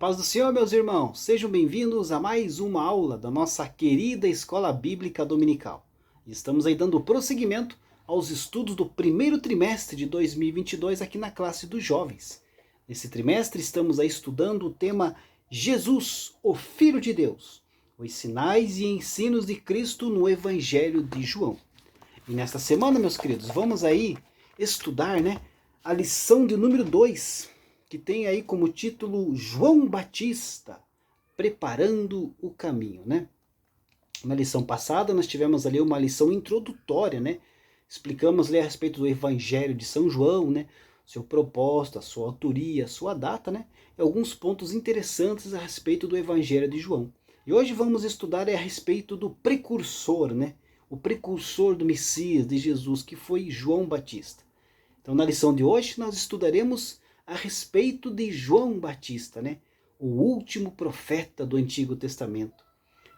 paz do Senhor, meus irmãos, sejam bem-vindos a mais uma aula da nossa querida Escola Bíblica Dominical. Estamos aí dando prosseguimento aos estudos do primeiro trimestre de 2022 aqui na classe dos jovens. Nesse trimestre estamos aí estudando o tema Jesus, o Filho de Deus, os sinais e ensinos de Cristo no Evangelho de João. E nesta semana, meus queridos, vamos aí estudar, a lição de número 2, que tem aí como título João Batista, preparando o caminho, Na lição passada nós tivemos ali uma lição introdutória, Explicamos ali a respeito do Evangelho de São João, Seu propósito, a sua autoria, a sua data, E alguns pontos interessantes a respeito do Evangelho de João. E hoje vamos estudar a respeito do precursor, O precursor do Messias, de Jesus, que foi João Batista. Então na lição de hoje nós estudaremos a respeito de João Batista, o último profeta do Antigo Testamento,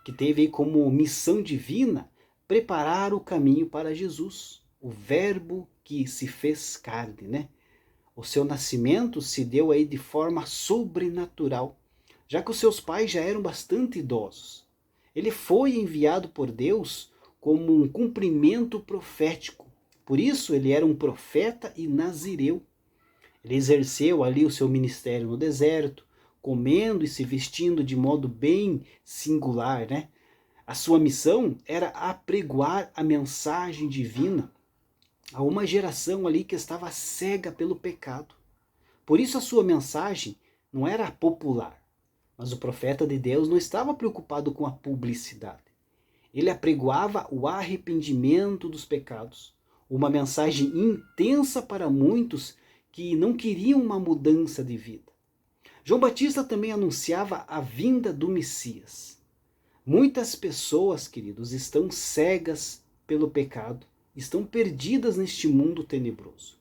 que teve como missão divina preparar o caminho para Jesus, o verbo que se fez carne, O seu nascimento se deu aí de forma sobrenatural, já que os seus pais já eram bastante idosos. Ele foi enviado por Deus como um cumprimento profético, por isso ele era um profeta e nazireu. Ele exerceu ali o seu ministério no deserto, comendo e se vestindo de modo bem singular, A sua missão era apregoar a mensagem divina a uma geração ali que estava cega pelo pecado. Por isso a sua mensagem não era popular, mas o profeta de Deus não estava preocupado com a publicidade. Ele apregoava o arrependimento dos pecados, uma mensagem intensa para muitos que não queriam uma mudança de vida. João Batista também anunciava a vinda do Messias. Muitas pessoas, queridos, estão cegas pelo pecado, estão perdidas neste mundo tenebroso.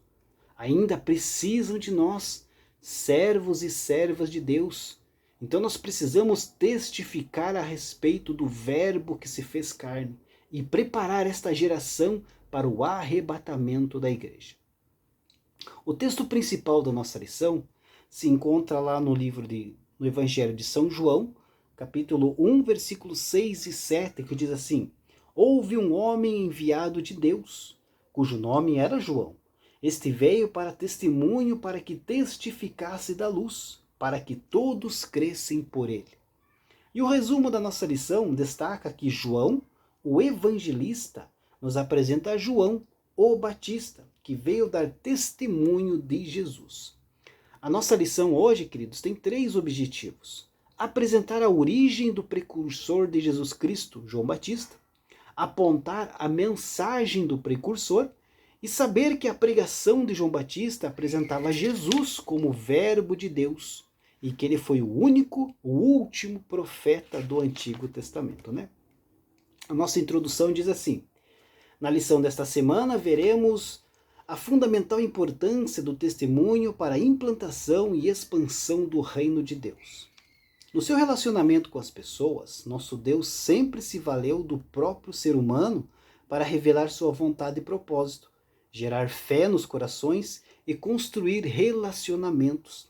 Ainda precisam de nós, servos e servas de Deus. Então nós precisamos testificar a respeito do verbo que se fez carne e preparar esta geração para o arrebatamento da igreja. O texto principal da nossa lição se encontra lá no no Evangelho de São João, capítulo 1, versículos 6 e 7, que diz assim: Houve um homem enviado de Deus, cujo nome era João. Este veio para testemunho, para que testificasse da luz, para que todos crescem por ele. E o resumo da nossa lição destaca que João, o evangelista, nos apresenta João, o Batista, que veio dar testemunho de Jesus. A nossa lição hoje, queridos, tem 3 objetivos. Apresentar a origem do precursor de Jesus Cristo, João Batista, apontar a mensagem do precursor e saber que a pregação de João Batista apresentava Jesus como verbo de Deus e que ele foi o único, o último profeta do Antigo Testamento, A nossa introdução diz assim: na lição desta semana veremos a fundamental importância do testemunho para a implantação e expansão do reino de Deus. No seu relacionamento com as pessoas, nosso Deus sempre se valeu do próprio ser humano para revelar sua vontade e propósito, gerar fé nos corações e construir relacionamentos.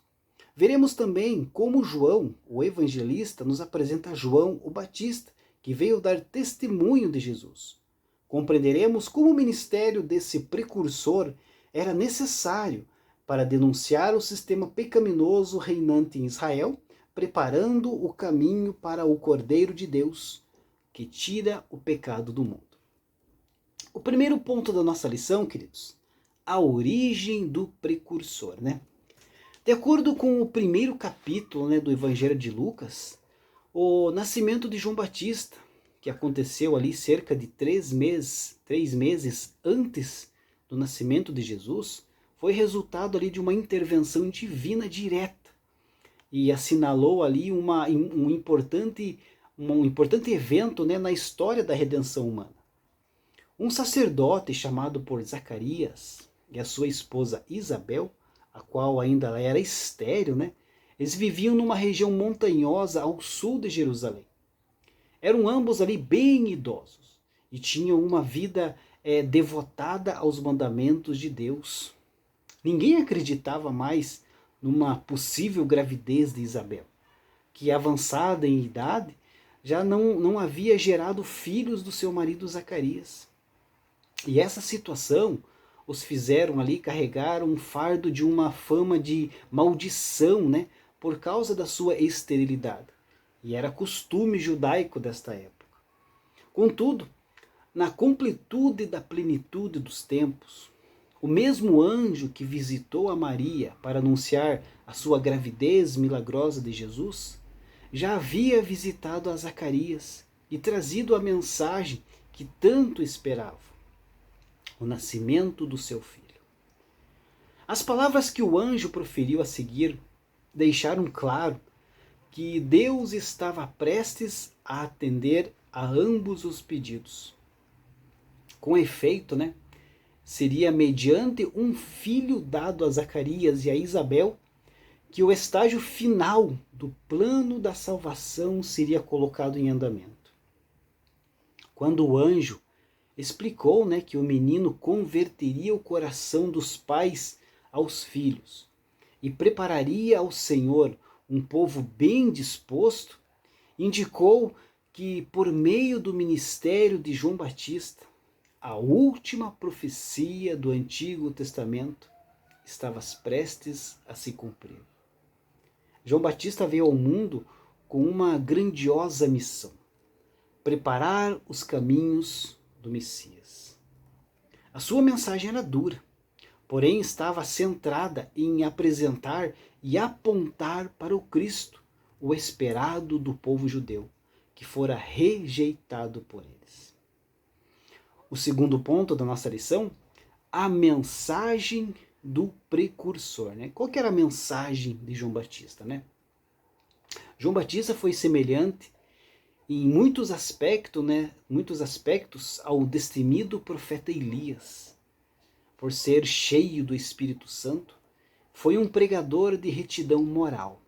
Veremos também como João, o evangelista, nos apresenta João, o Batista, que veio dar testemunho de Jesus. Compreenderemos como o ministério desse precursor era necessário para denunciar o sistema pecaminoso reinante em Israel, preparando o caminho para o Cordeiro de Deus, que tira o pecado do mundo. O primeiro ponto da nossa lição, queridos, a origem do precursor, De acordo com o primeiro capítulo, do Evangelho de Lucas, o nascimento de João Batista, que aconteceu ali cerca de 3 meses antes do nascimento de Jesus, foi resultado ali de uma intervenção divina direta e assinalou ali um importante evento, na história da redenção humana. Um sacerdote chamado por Zacarias e a sua esposa Isabel, a qual ainda era estéril, eles viviam numa região montanhosa ao sul de Jerusalém. Eram ambos ali bem idosos e tinham uma vida devotada aos mandamentos de Deus. Ninguém acreditava mais numa possível gravidez de Isabel. que avançada em idade, já não havia gerado filhos do seu marido Zacarias. E essa situação os fizeram ali carregar um fardo de uma fama de maldição, né, por causa da sua esterilidade. E era costume judaico desta época. Contudo, na completude da plenitude dos tempos, o mesmo anjo que visitou a Maria para anunciar a sua gravidez milagrosa de Jesus, já havia visitado a Zacarias e trazido a mensagem que tanto esperava: o nascimento do seu filho. As palavras que o anjo proferiu a seguir deixaram claro que Deus estava prestes a atender a ambos os pedidos. Com efeito, seria mediante um filho dado a Zacarias e a Isabel que o estágio final do plano da salvação seria colocado em andamento. Quando o anjo explicou que o menino converteria o coração dos pais aos filhos e prepararia ao Senhor um povo bem disposto, indicou que por meio do ministério de João Batista, a última profecia do Antigo Testamento estava prestes a se cumprir. João Batista veio ao mundo com uma grandiosa missão: preparar os caminhos do Messias. A sua mensagem era dura, porém estava centrada em apresentar e apontar para o Cristo, o esperado do povo judeu, que fora rejeitado por eles. O segundo ponto da nossa lição, a mensagem do precursor. Qual que era a mensagem de João Batista? João Batista foi semelhante em muitos aspectos ao destemido profeta Elias. Por ser cheio do Espírito Santo, foi um pregador de retidão moral.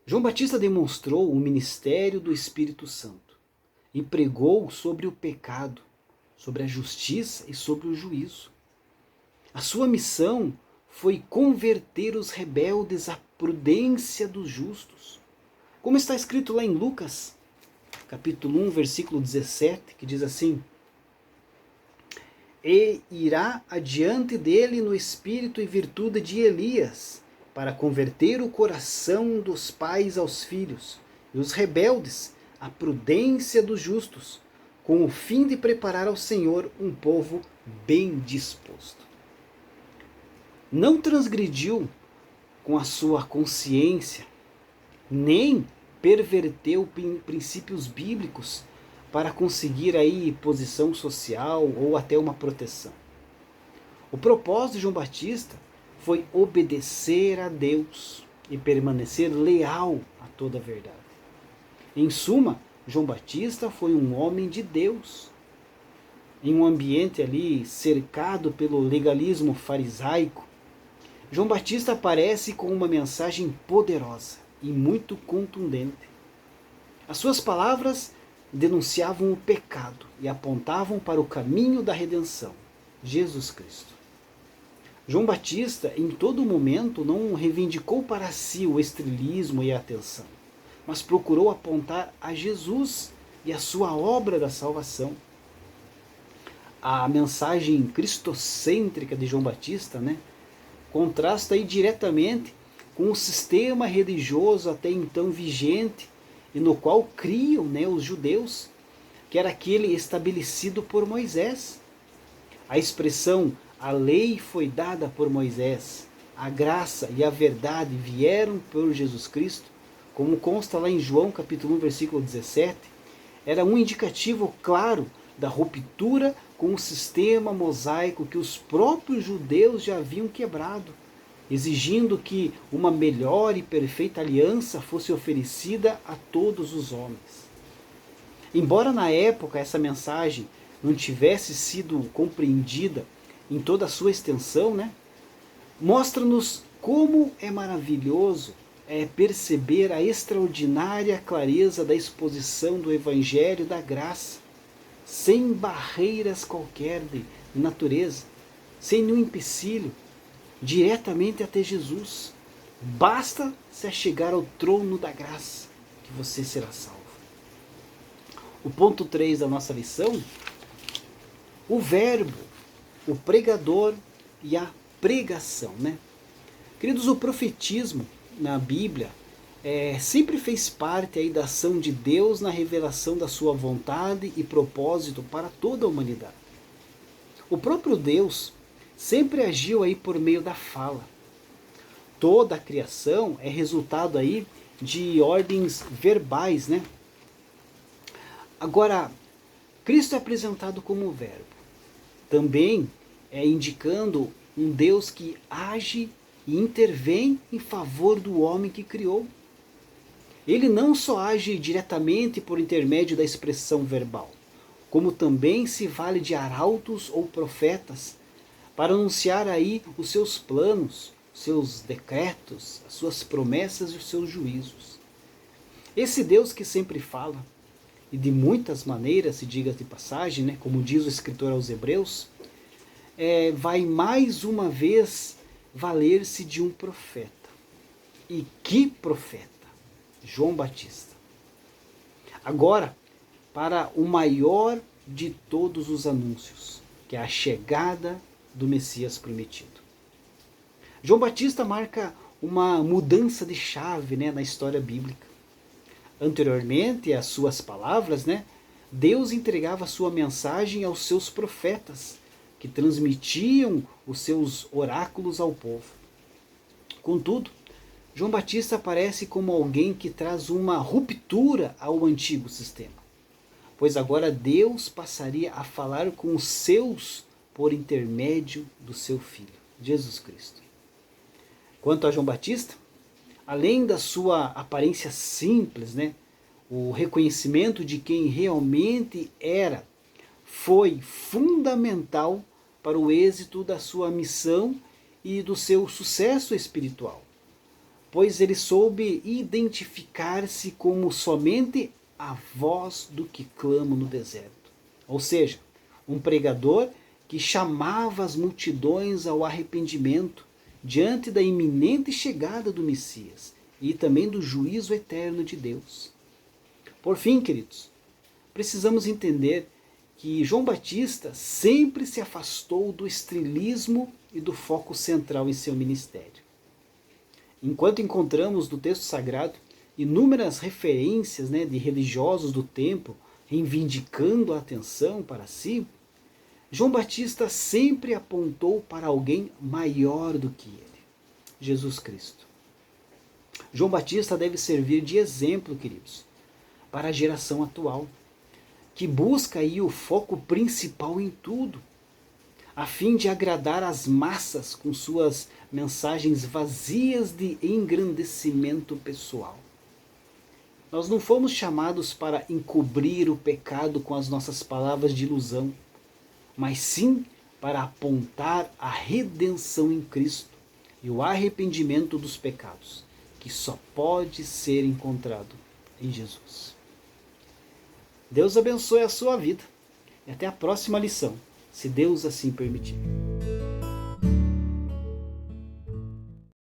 João Batista demonstrou o ministério do Espírito Santo e pregou sobre o pecado, sobre a justiça e sobre o juízo. A sua missão foi converter os rebeldes à prudência dos justos. Como está escrito lá em Lucas, capítulo 1, versículo 17, que diz assim: e irá adiante dele no espírito e virtude de Elias, para converter o coração dos pais aos filhos, e os rebeldes à prudência dos justos, com o fim de preparar ao Senhor um povo bem disposto. Não transgrediu com a sua consciência, nem perverteu princípios bíblicos para conseguir aí posição social ou até uma proteção. O propósito de João Batista foi obedecer a Deus e permanecer leal a toda a verdade. Em suma, João Batista foi um homem de Deus. Em um ambiente ali cercado pelo legalismo farisaico, João Batista aparece com uma mensagem poderosa e muito contundente. As suas palavras denunciavam o pecado e apontavam para o caminho da redenção, Jesus Cristo. João Batista, em todo momento, não reivindicou para si o estrelismo e a atenção, mas procurou apontar a Jesus e a sua obra da salvação. A mensagem cristocêntrica de João Batista, contrasta aí diretamente com o sistema religioso até então vigente e no qual criam os judeus, que era aquele estabelecido por Moisés. A expressão "a lei foi dada por Moisés, a graça e a verdade vieram por Jesus Cristo", como consta lá em João capítulo 1, versículo 17, era um indicativo claro da ruptura com o sistema mosaico que os próprios judeus já haviam quebrado, exigindo que uma melhor e perfeita aliança fosse oferecida a todos os homens. Embora na época essa mensagem não tivesse sido compreendida em toda a sua extensão, mostra-nos como é maravilhoso perceber a extraordinária clareza da exposição do Evangelho da graça, sem barreiras qualquer de natureza, sem nenhum empecilho, diretamente até Jesus, Basta se achegar ao trono da graça que você será salvo. O ponto 3 da nossa lição, o verbo, o pregador e a pregação, né? Queridos, o profetismo na Bíblia sempre fez parte aí da ação de Deus na revelação da sua vontade e propósito para toda a humanidade. O próprio Deus sempre agiu aí por meio da fala. Toda a criação é resultado aí de ordens verbais, né? Agora, Cristo é apresentado como o verbo, também indicando um Deus que age e intervém em favor do homem que criou. Ele não só age diretamente por intermédio da expressão verbal, como também se vale de arautos ou profetas para anunciar aí os seus planos, os seus decretos, as suas promessas e os seus juízos. Esse Deus que sempre fala, e de muitas maneiras, se diga de passagem, né, como diz o escritor aos Hebreus, vai mais uma vez valer-se de um profeta. E que profeta? João Batista. Agora, para o maior de todos os anúncios, que é a chegada do Messias prometido. João Batista marca uma mudança de chave, né, na história bíblica. Anteriormente às suas palavras, né, Deus entregava a sua mensagem aos seus profetas, que transmitiam os seus oráculos ao povo. Contudo, João Batista aparece como alguém que traz uma ruptura ao antigo sistema, pois agora Deus passaria a falar com os seus por intermédio do seu Filho, Jesus Cristo. Quanto a João Batista, além da sua aparência simples, né, o reconhecimento de quem realmente era foi fundamental para o êxito da sua missão e do seu sucesso espiritual, pois ele soube identificar-se como somente a voz do que clama no deserto. Ou seja, um pregador que chamava as multidões ao arrependimento diante da iminente chegada do Messias e também do juízo eterno de Deus. Por fim, queridos, precisamos entender que João Batista sempre se afastou do estrelismo e do foco central em seu ministério. Enquanto encontramos no texto sagrado inúmeras referências, né, de religiosos do tempo reivindicando a atenção para si, João Batista sempre apontou para alguém maior do que ele, Jesus Cristo. João Batista deve servir de exemplo, queridos, para a geração atual, que busca aí o foco principal em tudo, a fim de agradar as massas com suas mensagens vazias de engrandecimento pessoal. Nós não fomos chamados para encobrir o pecado com as nossas palavras de ilusão, mas sim para apontar a redenção em Cristo e o arrependimento dos pecados, que só pode ser encontrado em Jesus. Deus abençoe a sua vida e até a próxima lição, se Deus assim permitir.